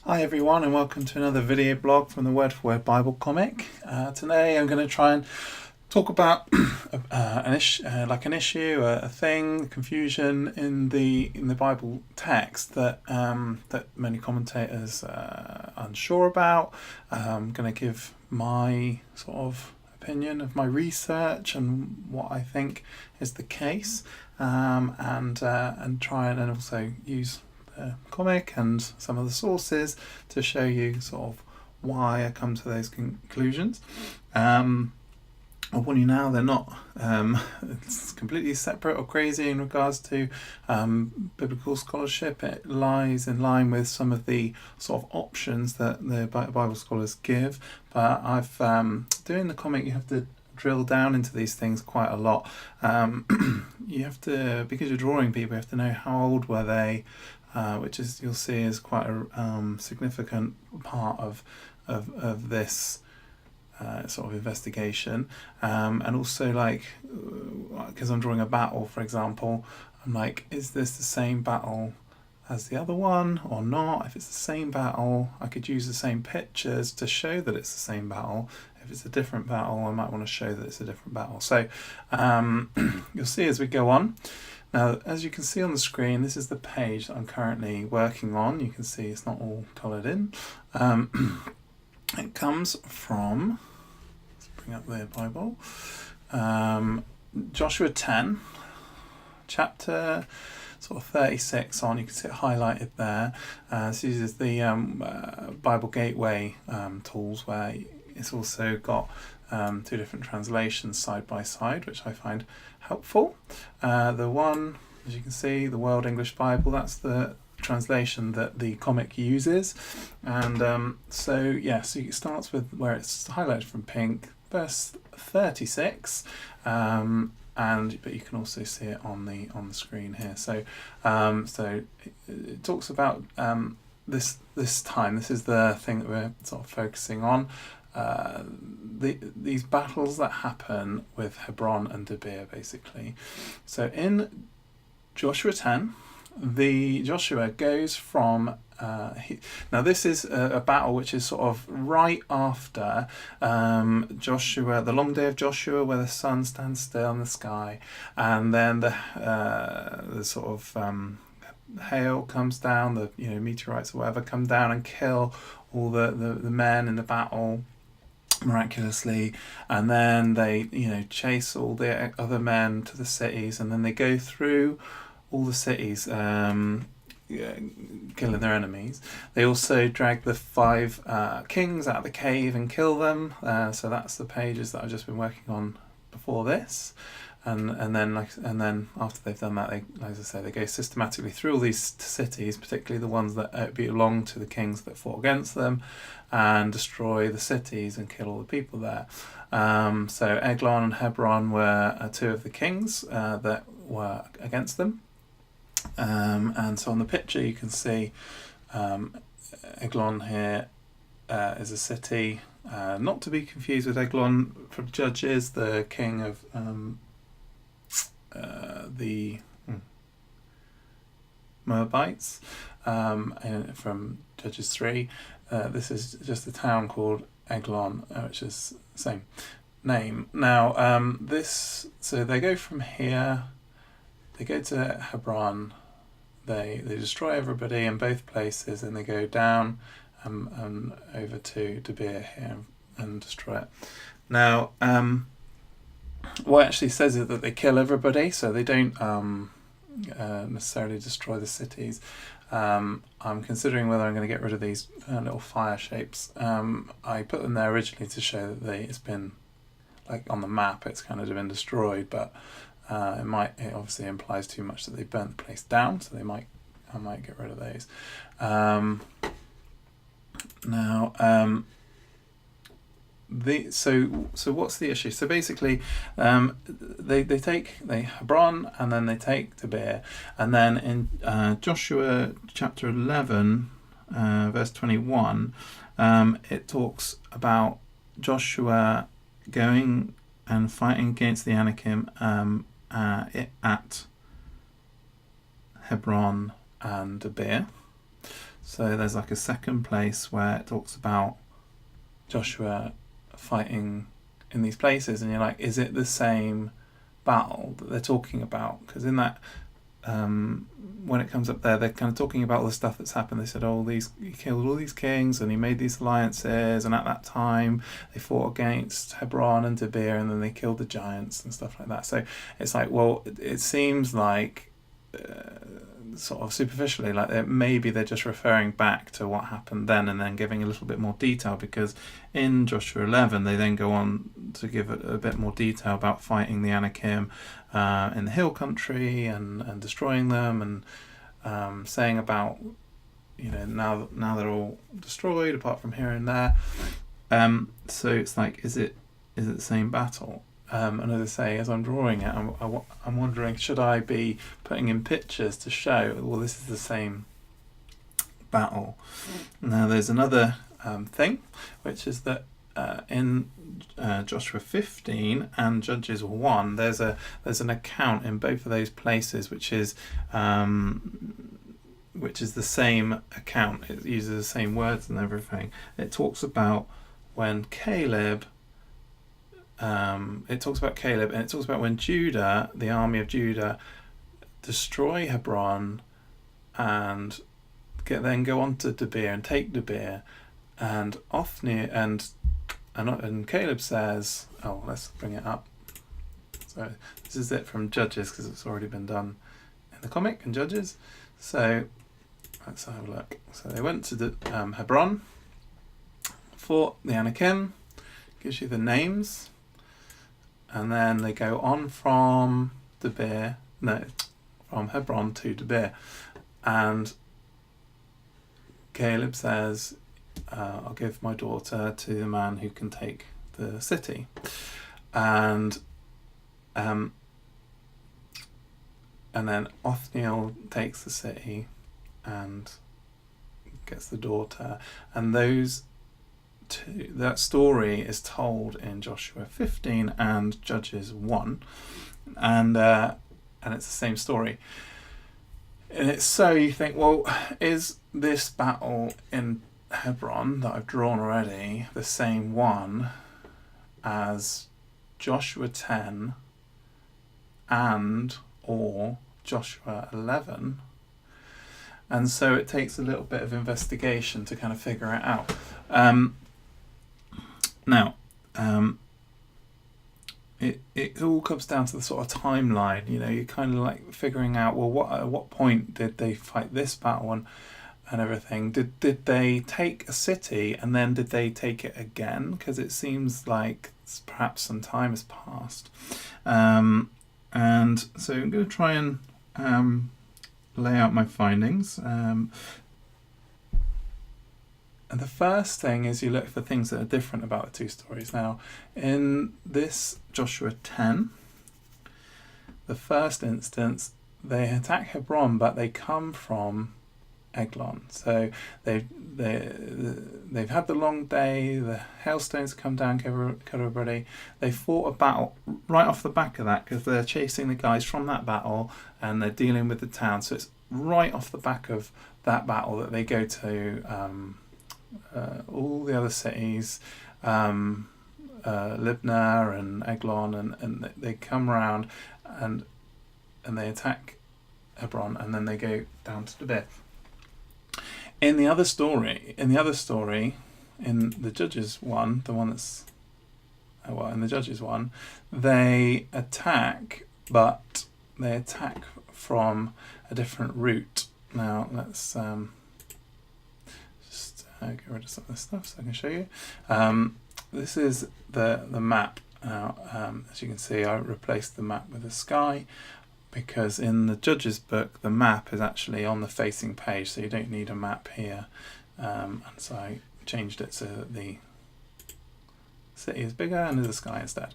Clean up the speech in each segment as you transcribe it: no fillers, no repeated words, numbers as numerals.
Hi everyone, and welcome to another video blog from the Word for Word Bible comic. Today I'm going to try and talk about an issue, a thing, confusion in the Bible text that many commentators are unsure about. I'm going to give my sort of opinion of my research and what I think is the case, and try and also use comic and some of the sources to show you sort of why I come to those conclusions. I'll warn you now, they're not it's completely separate or crazy in regards to biblical scholarship. It lies in line with some of the sort of options that the Bible scholars give, but I've doing the comic, you have to drill down into these things quite a lot. You have to, because you're drawing people, you have to know how old were they, which is, you'll see, is quite a significant part of this sort of investigation. And also, like, because I'm drawing a battle, for example, I'm like, is this the same battle as the other one or not? If it's the same battle, I could use the same pictures to show that it's the same battle. If it's a different battle, I might want to show that it's a different battle. So you'll see as we go on. Now, as you can see on the screen, this is the page that I'm currently working on. You can see it's not all coloured in. It comes from, let's bring up the Bible, Joshua 10, chapter sort of 36 on. You can see it highlighted there. This uses the Bible Gateway tools, where it's also got two different translations side by side, which I find helpful. The one, as you can see, the World English Bible, that's the translation that the comic uses. And so it starts with where it's highlighted from pink, verse 36, but you can also see it on the screen here. So it talks about this time. This is the thing that we're sort of focusing on. These battles that happen with Hebron and Debir, basically. So in Joshua 10, Joshua goes from now this is a battle which is sort of right after Joshua, the long day of Joshua, where the sun stands still in the sky, and then the sort of hail comes down, the meteorites or whatever come down and kill all the men in the battle miraculously, and then they chase all the other men to the cities, and then they go through all the cities, killing their enemies. They also drag the 5 kings out of the cave and kill them. So that's the pages that I've just been working on before this. And then after they've done that, as I say, they go systematically through all these cities, particularly the ones that belong to the kings that fought against them, and destroy the cities and kill all the people there. So Eglon and Hebron were 2 of the kings that were against them. And so on the picture you can see Eglon here is a city, not to be confused with Eglon from Judges, the king of the Moabites, from Judges 3. This is just a town called Eglon, which is the same name. Now so they go from here, they go to Hebron, they destroy everybody in both places, and they go down and over to Debir here and destroy it. Now what it actually says is that they kill everybody, so they don't necessarily destroy the cities. I'm considering whether I'm going to get rid of these little fire shapes. I put them there originally to show that it's been, like on the map, it's kind of been destroyed, but it obviously implies too much that they burnt the place down, so I might get rid of those. So what's the issue? So basically, they take Hebron, and then they take Debir, and then in Joshua chapter 11, verse 21, it talks about Joshua going and fighting against the Anakim at Hebron and Debir. So there's like a second place where it talks about Joshua fighting in these places, and you're like, is it the same battle that they're talking about? Because in that, when it comes up there, they're kind of talking about all the stuff that's happened. They said, he killed all these kings and he made these alliances, and at that time they fought against Hebron and Debir, and then they killed the giants and stuff like that. So it's like, well, it seems like sort of superficially like maybe they're just referring back to what happened then and then giving a little bit more detail, because in Joshua 11 they then go on to give a bit more detail about fighting the Anakim in the hill country and destroying them, and saying about, now they're all destroyed apart from here and there. So it's like, is it the same battle? And as I say, as I'm drawing it, I'm wondering, should I be putting in pictures to show, well, this is the same battle? Now, there's another thing, which is that in Joshua 15 and Judges 1, there's an account in both of those places, which is the same account. It uses the same words and everything. It talks about when Caleb. It talks about Caleb, and it talks about when Judah, the army of Judah, destroy Hebron and then go on to Debir and take Debir, and Othniel and Caleb says, let's bring it up. So this is it from Judges, because it's already been done in the comic in Judges. So let's have a look. So they went to Hebron, fought the Anakim, gives you the names. And then they go on from Hebron to Debir. And Caleb says, I'll give my daughter to the man who can take the city. And then Othniel takes the city and gets the daughter. And that story is told in Joshua 15 and Judges 1, and it's the same story. And it's so you think, well, is this battle in Hebron that I've drawn already the same one as Joshua 10 and or Joshua 11? And so it takes a little bit of investigation to kind of figure it out. Now, it all comes down to the sort of timeline. You're kind of like figuring out, well, at what point did they fight this battle and everything? Did they take a city and then did they take it again? Because it seems like perhaps some time has passed. And so I'm going to try and lay out my findings. And the first thing is you look for things that are different about the two stories. Now, in this Joshua 10, the first instance, they attack Hebron, but they come from Eglon. So they've had the long day, the hailstones come down, kill everybody. They fought a battle right off the back of that, because they're chasing the guys from that battle and they're dealing with the town. So it's right off the back of that battle that they go to all the other cities, Libnah and Eglon, and they come around and they attack Hebron, and then they go down to Debir. In the other story, in the Judges one, the one that's in the Judges one, they attack, but they attack from a different route. Now let's get rid of some of this stuff so I can show you. This is the map. As you can see, I replaced the map with a sky, because in the Judges book the map is actually on the facing page, so you don't need a map here. And so I changed it so that the city is bigger and there's a sky instead.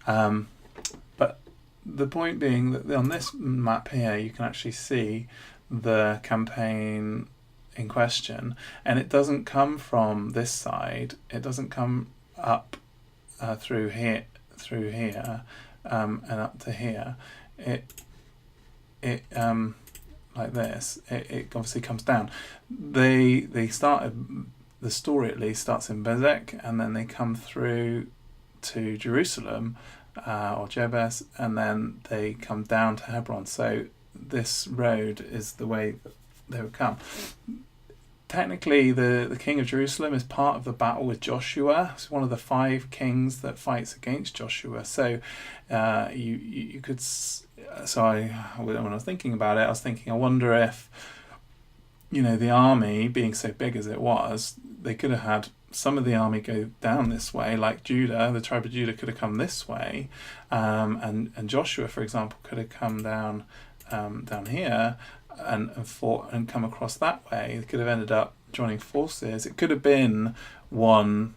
But the point being that on this map here you can actually see the campaign in question, and it doesn't come from this side, it doesn't come up through here and up to here. like this, it obviously comes down. They started, the story at least starts in Bezek, and then they come through to Jerusalem, or Jebus, and then they come down to Hebron. So this road is the way that they would come. Technically, the king of Jerusalem is part of the battle with Joshua. It's one of the 5 kings that fights against Joshua. So you could. So when I was thinking about it, I was thinking, I wonder if, the army being so big as it was, they could have had some of the army go down this way, like Judah. The tribe of Judah could have come this way, and Joshua, for example, could have come down here and fought and come across that way. They could have ended up joining forces. It could have been one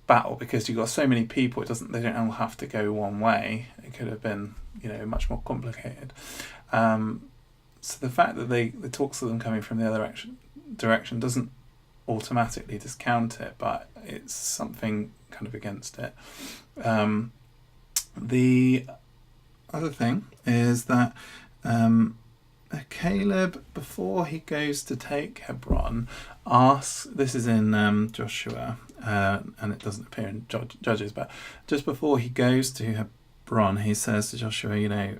battle, because you've got so many people. They don't all have to go one way. It could have been much more complicated. So the fact that they talks of them coming from the other direction doesn't automatically discount it, but it's something kind of against it. The other thing is that Caleb, before he goes to take Hebron, asks, this is in Joshua, and it doesn't appear in Judges, but just before he goes to Hebron, he says to Joshua,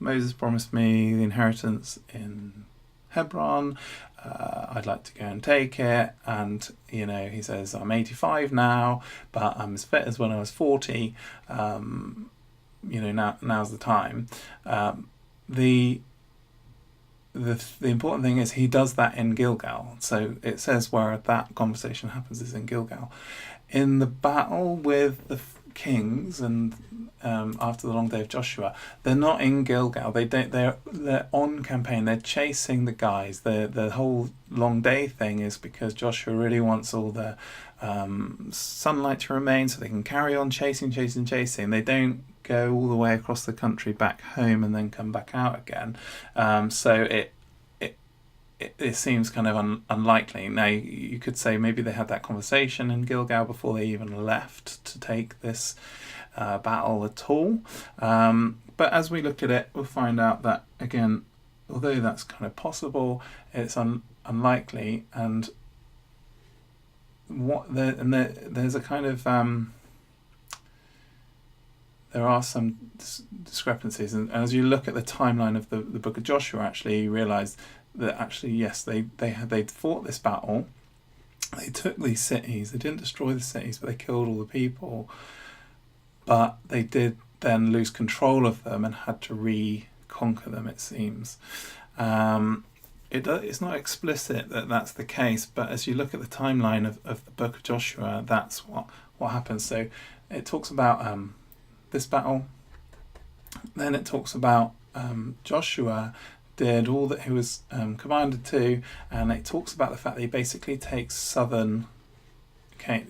Moses promised me the inheritance in Hebron. I'd like to go and take it. And, he says, I'm 85 now, but I'm as fit as when I was 40. Now's the time. The important thing is he does that in Gilgal. So it says where that conversation happens is in Gilgal. In the battle with the kings and after the long day of Joshua, they're not in Gilgal. They're on campaign. They're chasing the guys. The whole long day thing is because Joshua really wants all the sunlight to remain, so they can carry on chasing. They don't go all the way across the country back home and then come back out again. So it seems kind of unlikely. Now, you could say maybe they had that conversation in Gilgal before they even left to take this battle at all. But as we look at it, we'll find out that, again, although that's kind of possible, it's unlikely. And there's a kind of... there are some discrepancies. And as you look at the timeline of the book of Joshua, actually, you realise that actually, yes, they'd fought this battle. They took these cities. They didn't destroy the cities, but they killed all the people. But they did then lose control of them and had to reconquer them, it seems. It's not explicit that that's the case, but as you look at the timeline of the book of Joshua, that's what happens. So it talks about this battle. Then it talks about Joshua did all that he was commanded to, and it talks about the fact that he basically takes southern part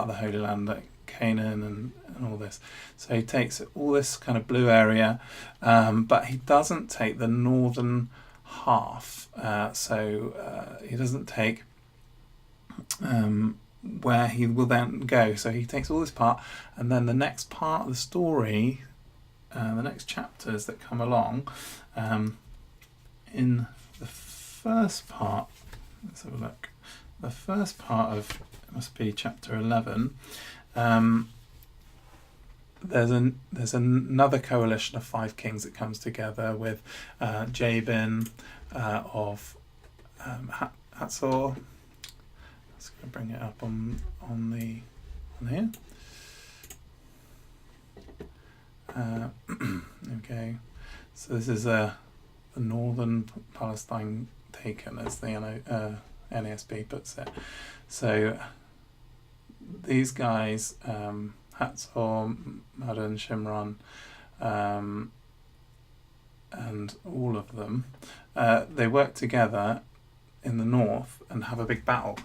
of the Holy Land, like Canaan and all this. So he takes all this kind of blue area, but he doesn't take the northern half. So he doesn't take where he will then go. So he takes all this part, and then the next part of the story, the next chapters that come along, in the first part, let's have a look. The first part of, it must be chapter 11, there's another coalition of 5 kings that comes together with Jabin of Hatzor. Let's go bring it up on here. Okay, so this is the northern Palestine taken, as the NASB puts it. So these guys, Hatzor, Madon, Shimron, and all of them, they work together in the north and have a big battle.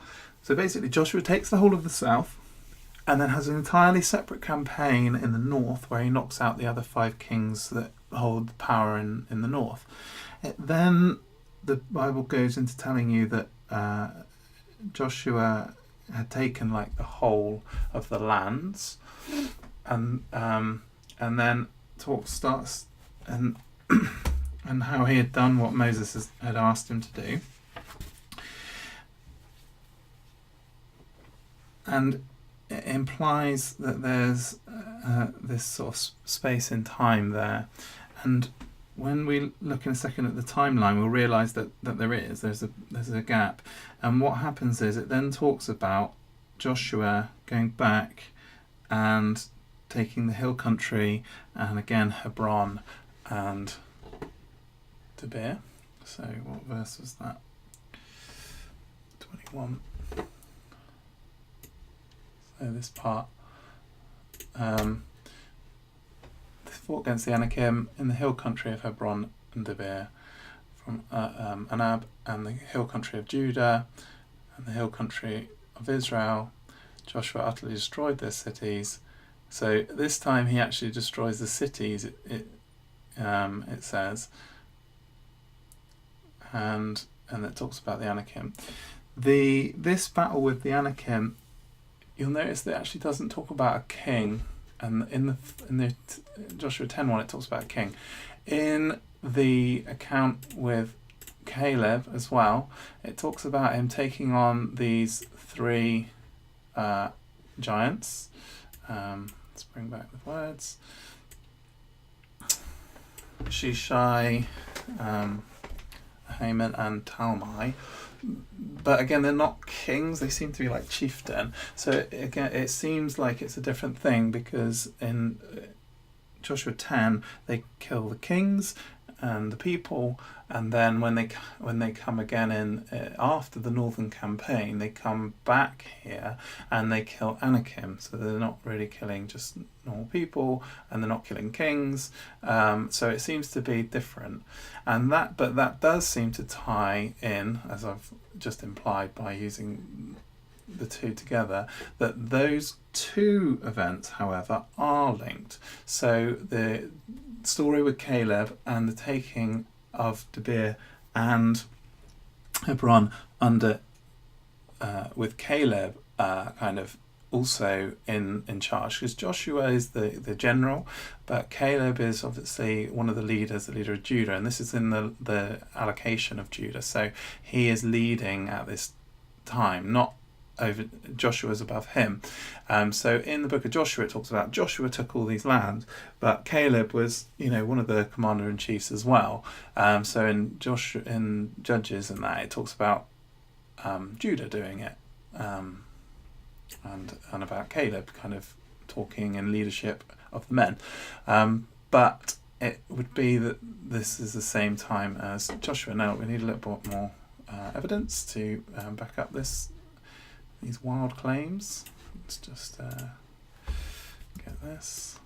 So basically Joshua takes the whole of the south and then has an entirely separate campaign in the north where he knocks out the other 5 kings that hold power in the north. Then the Bible goes into telling you that Joshua had taken like the whole of the lands, and then talk starts, and and how he had done what Moses had asked him to do. And it implies that there's this sort of space in time there. And when we look in a second at the timeline, we'll realise that there's a gap. And what happens is it then talks about Joshua going back and taking the hill country, and again Hebron and Debir. So what verse was that? 21. So this part, they fought against the Anakim in the hill country of Hebron and Debir, from Anab, and the hill country of Judah, and the hill country of Israel. Joshua utterly destroyed their cities. So this time he actually destroys the cities. It says, and it talks about the Anakim. This battle with the Anakim, you'll notice that it actually doesn't talk about a king, and in the Joshua 10:1 it talks about a king. In the account with Caleb as well, it talks about him taking on these 3 giants. Let's bring back the words. Shishai, Haman and Talmai. But again, they're not kings, they seem to be like chieftain. So again, it seems like it's a different thing, because in Joshua 10 they kill the kings and the people, and then when they come again in after the northern campaign, they come back here and they kill Anakim. So they're not really killing just normal people, and they're not killing kings. So it seems to be different, but that does seem to tie in, as I've just implied by using the two together, that those 2 events, however, are linked. So the story with Caleb and the taking of Debir and Hebron under with Caleb kind of also in charge, because Joshua is the general, but Caleb is obviously one of the leaders, the leader of Judah, and this is in the allocation of Judah. So he is leading at this time, not over Joshua's above him. So in the book of Joshua it talks about Joshua took all these lands, but Caleb was one of the commander-in-chiefs as well. So in Judges and that, it talks about Judah doing it, and about Caleb kind of talking in leadership of the men. But it would be that this is the same time as Joshua. Now we need a little bit more evidence to back up these wild claims. Let's just get this.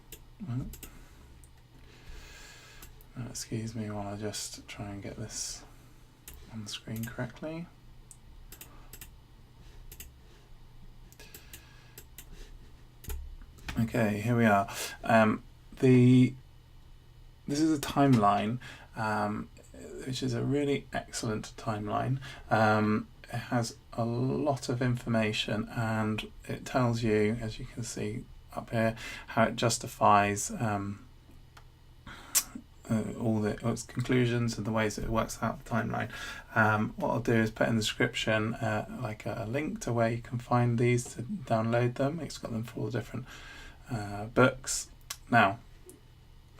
Excuse me while I just try and get this on the screen correctly. Okay, here we are. This is a timeline, which is a really excellent timeline. It has a lot of information, and it tells you, as you can see up here, how it justifies all its conclusions and the ways that it works out the timeline. What I'll do is put in the description like a link to where you can find these to download them. It's got them for all the different books. Now,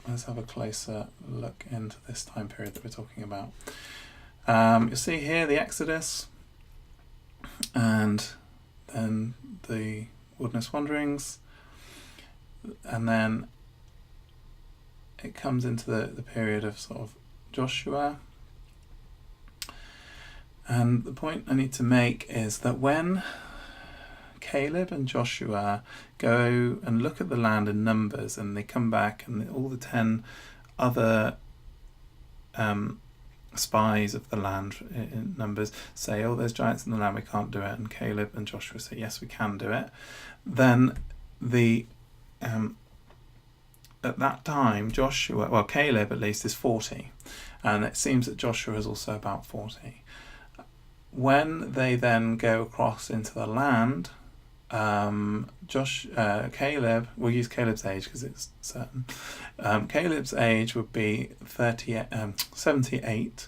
let's have a closer look into this time period that we're talking about. You'll see here the Exodus, and then the wilderness wanderings, and then it comes into the period of sort of Joshua. And the point I need to make is that when Caleb and Joshua go and look at the land in Numbers, and they come back, and all the 10 other spies of the land in Numbers say, oh, there's giants in the land, we can't do it, and Caleb and Joshua say, yes, we can do it. Then at that time, Caleb at least is 40, and it seems that Joshua is also about 40. When they then go across into the land, Caleb, we'll use Caleb's age because it's certain. Caleb's age would be 78,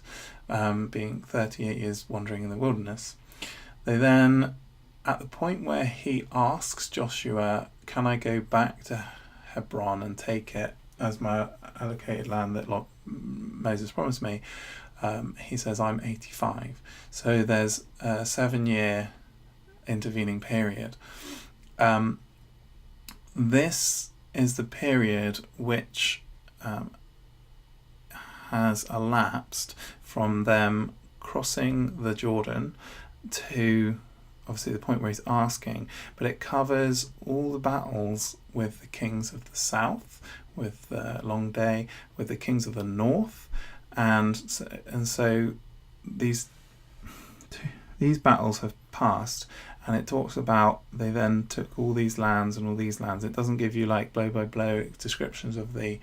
being 38 years wandering in the wilderness. They then, at the point where he asks Joshua, can I go back to Hebron and take it as my allocated land that Moses promised me, he says, I'm 85. So there's a 7-year intervening period. This is the period which has elapsed from them crossing the Jordan to obviously the point where he's asking, but it covers all the battles with the kings of the south, with the Long Day, with the kings of the north, and so these battles have passed, and it talks about they then took all these lands and all these lands. It doesn't give you like blow by blow descriptions of the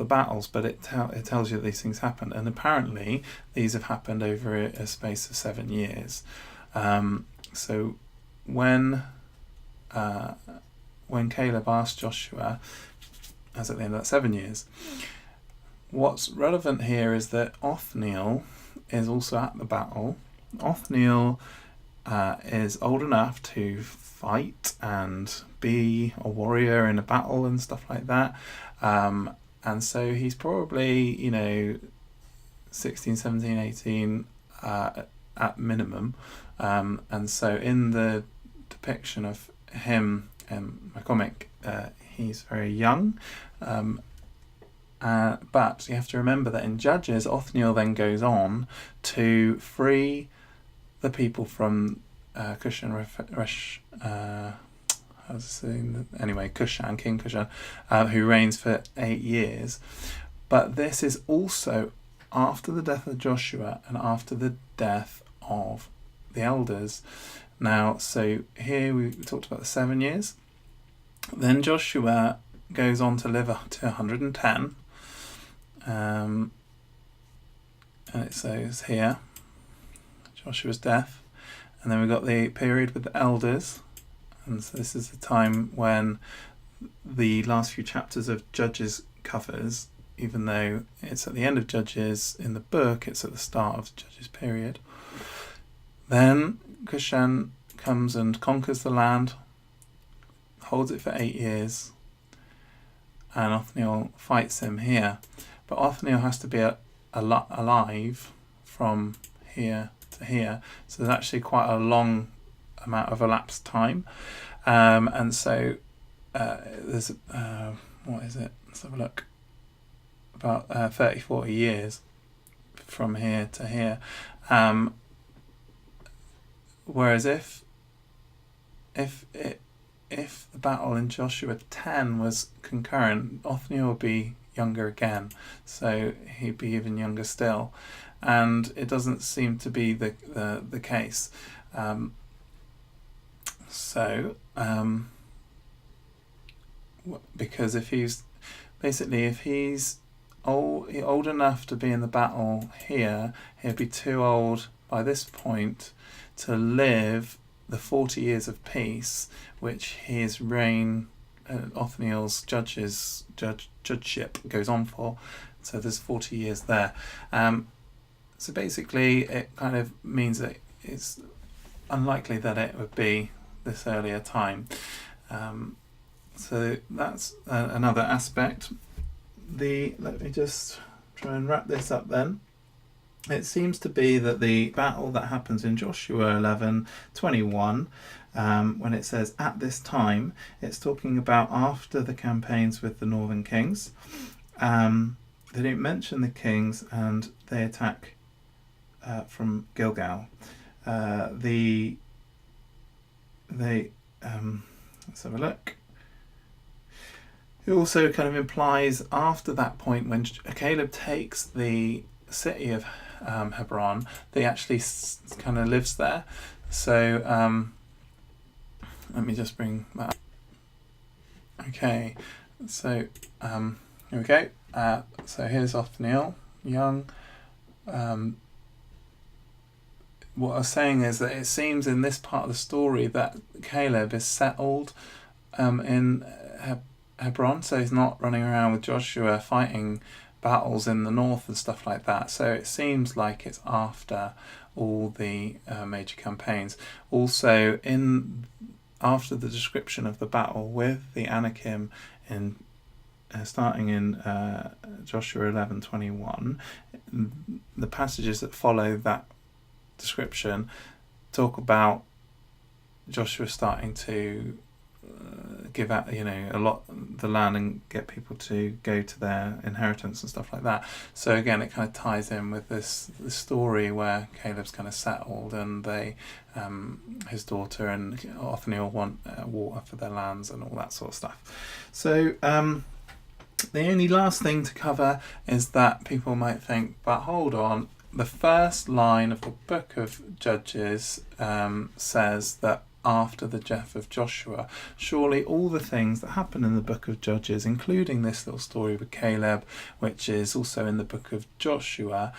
battles, but it tells you that these things happened, and apparently these have happened over a space of 7 years. So when Caleb asked Joshua, as at the end of that 7 years, what's relevant here is that Othniel is also at the battle. Othniel is old enough to fight and be a warrior in a battle and stuff like that. And so he's probably, 16, 17, 18 at minimum. And so in the depiction of him in my comic, he's very young. But you have to remember that in Judges, Othniel then goes on to free the people from Cushan, King Cushan, who reigns for 8 years. But this is also after the death of Joshua and after the death of the elders. Now, so here we talked about the 7 years. Then Joshua goes on to live up to 110. And it says here, Joshua's death. And then we've got the period with the elders. And so this is the time when the last few chapters of Judges covers, even though it's at the end of Judges in the book, it's at the start of the Judges period. Then Cushan comes and conquers the land, holds it for 8 years, and Othniel fights him here. But Othniel has to be alive from here to here, so there's actually quite a long amount of elapsed time. And so there's, what is it? Let's have a look. About 30-40 years from here to here. Whereas if the battle in Joshua 10 was concurrent, Othniel would be younger again, so he'd be even younger still, and it doesn't seem to be the case. Because if he's old enough to be in the battle here, he'd be too old by this point to live the 40 years of peace which his reign, Othniel's judgeship goes on for. So there's 40 years there. So basically it kind of means that it's unlikely that it would be this earlier time. So that's another aspect. Let me just try and wrap this up then. It seems to be that the battle that happens in Joshua 11:21, when it says at this time, it's talking about after the campaigns with the northern kings. They don't mention the kings, and they attack from Gilgal. Let's have a look. It also kind of implies after that point, when Caleb takes the city of Hebron, they actually kind of lives there. So let me just bring that up. Okay, so here we go. So here's Othniel, young. what I was saying is that it seems in this part of the story that Caleb is settled in Hebron, so he's not running around with Joshua fighting battles in the north and stuff like that. So it seems like it's after all the major campaigns. Also, after the description of the battle with the Anakim in starting in Joshua 11:21, the passages that follow that description talk about Joshua starting to give out, a lot the land and get people to go to their inheritance and stuff like that. So again, it kind of ties in with this story where Caleb's kind of settled, and they, his daughter and Othniel want water for their lands and all that sort of stuff. So the only last thing to cover is that people might think, but hold on, the first line of the book of Judges says that after the death of Joshua, surely all the things that happen in the book of Judges, including this little story with Caleb, which is also in the book of Joshua,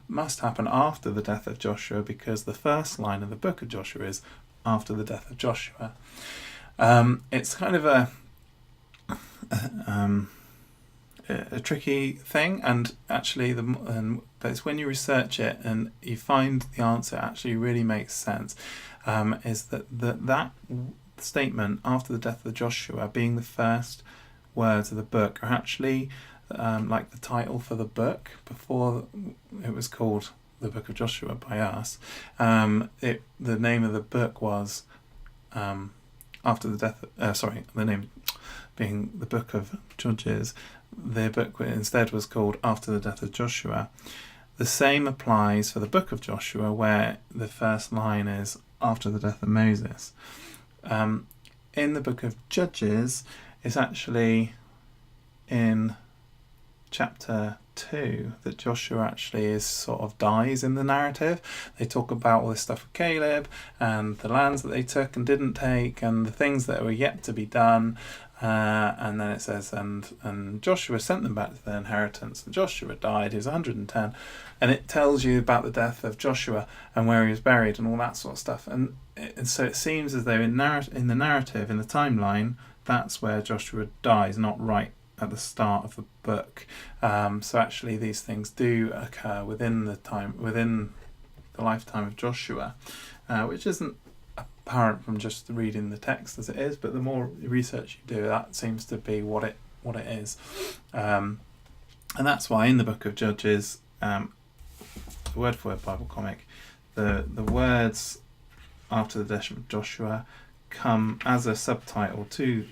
must happen after the death of Joshua, because the first line of the book of Joshua is after the death of Joshua. It's kind of a tricky thing, and actually but it's when you research it and you find the answer actually really makes sense, is that statement after the death of Joshua being the first words of the book are actually like the title for the book before it was called the Book of Joshua by us. The name of the book was after the death the name being the Book of Judges. The book instead was called After the Death of Joshua. The same applies for the book of Joshua, where the first line is after the death of Moses. In the book of Judges, it's actually in chapter 2 that Joshua actually sort of dies in the narrative. They talk about all this stuff with Caleb and the lands that they took and didn't take and the things that were yet to be done. And then it says, and Joshua sent them back to their inheritance. And Joshua died, he was 110. And it tells you about the death of Joshua and where he was buried and all that sort of stuff. And so it seems as though in the narrative, in the timeline, that's where Joshua dies, not right at the start of the book. So actually these things do occur within the lifetime of Joshua, which isn't apparent from just reading the text as it is, but the more research you do, that seems to be what it is. And that's why in the book of Judges, word for word Bible comic, the words after the death of Joshua come as a subtitle to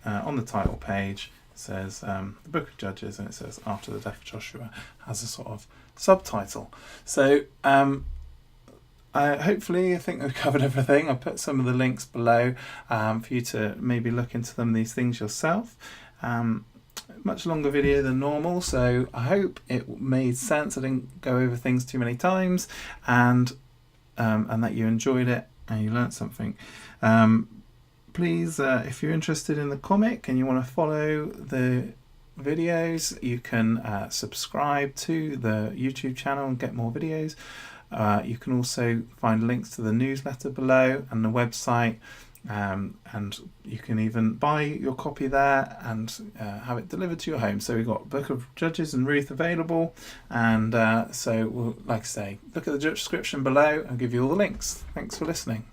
on the title page. It says the book of Judges, and it says after the death of Joshua has a sort of subtitle. So I think we've covered everything. I'll put some of the links below for you to maybe look into these things yourself. Much longer video than normal, so I hope it made sense. I didn't go over things too many times, and that you enjoyed it and you learnt something. Please, if you're interested in the comic and you want to follow the videos, you can subscribe to the YouTube channel and get more videos. You can also find links to the newsletter below and the website, and you can even buy your copy there and have it delivered to your home. So we've got Book of Judges and Ruth available, and so like I say, look at the description below. I'll give you all the links. Thanks for listening.